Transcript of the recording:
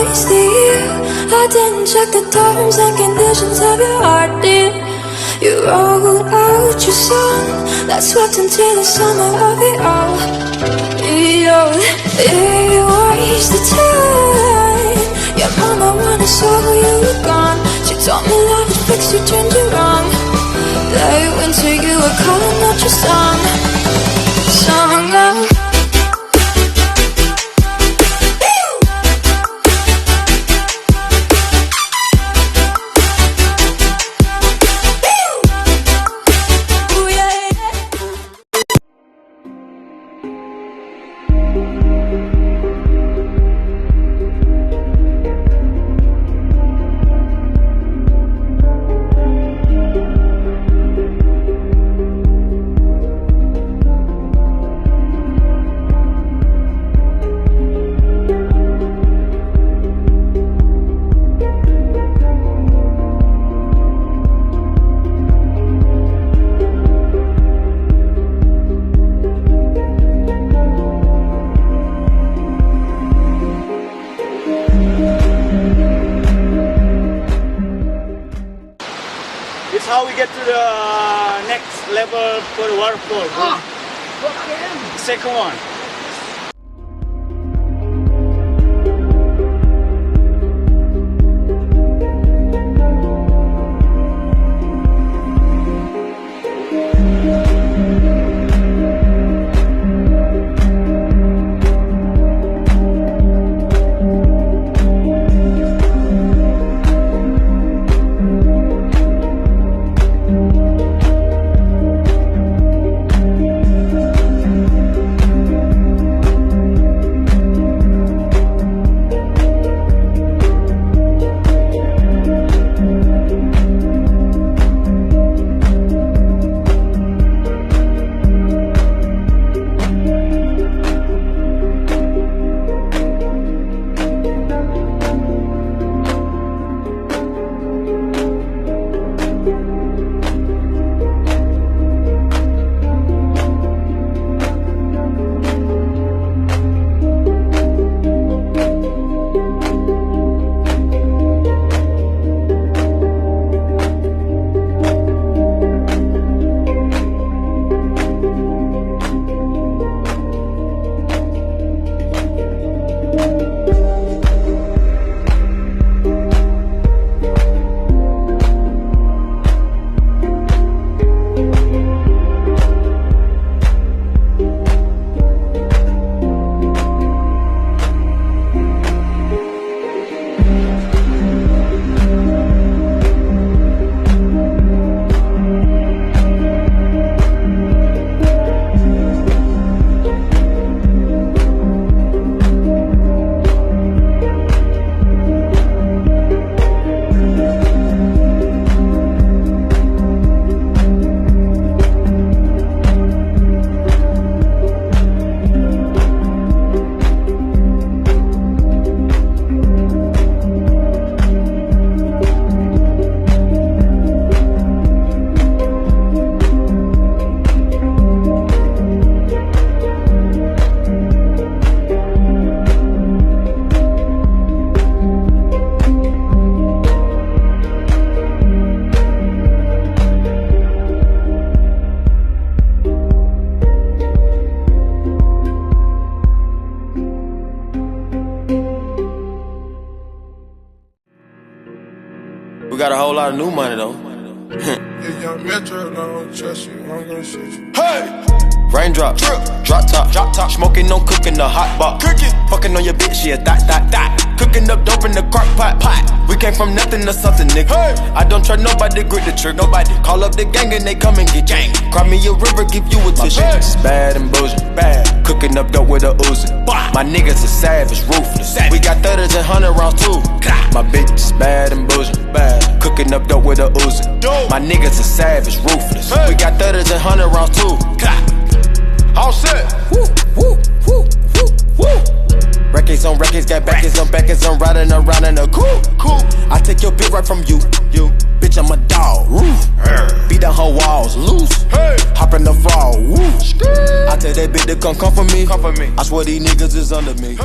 honestly, I didn't check the terms and conditions of your heart, did you? Wrote out your song that swept into the summer of it all. You wasted time. Your mama wanna saw you were gone. She told me love would fix you, turned you wrong. That winter you were calling out your song now. This is how we get to the next level for the waterfall. Second one. We got a whole lot of new money though. If young Metro don't trust you, I'm gonna shoot you. Hey! Raindrop, drop top, smoking, no cooking, the hot box. Fucking on your bitch, yeah, that. Cooking up dope in the crock pot. We came from nothing to something, nigga. Hey. I don't try nobody, grip the trick, nobody. Call up the gang and they come and get gang. Cry me a river, give you a tissue. It's bad and bullshit, bad. Cooking up dope with a Uzi. My niggas are savage, ruthless. We got 30s and 100 rounds too. My bitch is bad and bullshit, bad. Cooking up dope with a Uzi. My niggas are savage, ruthless. We got 30s and 100 rounds too. All set. Woo, woo, woo, woo, woo. Records on records, got backers on backers. I'm riding around in a cool. I take your bitch right from you. Bitch, I'm a dog. Beat down her walls, loose. Hop in the fall. Woo. I tell that bitch to come for me. I swear these niggas is under me.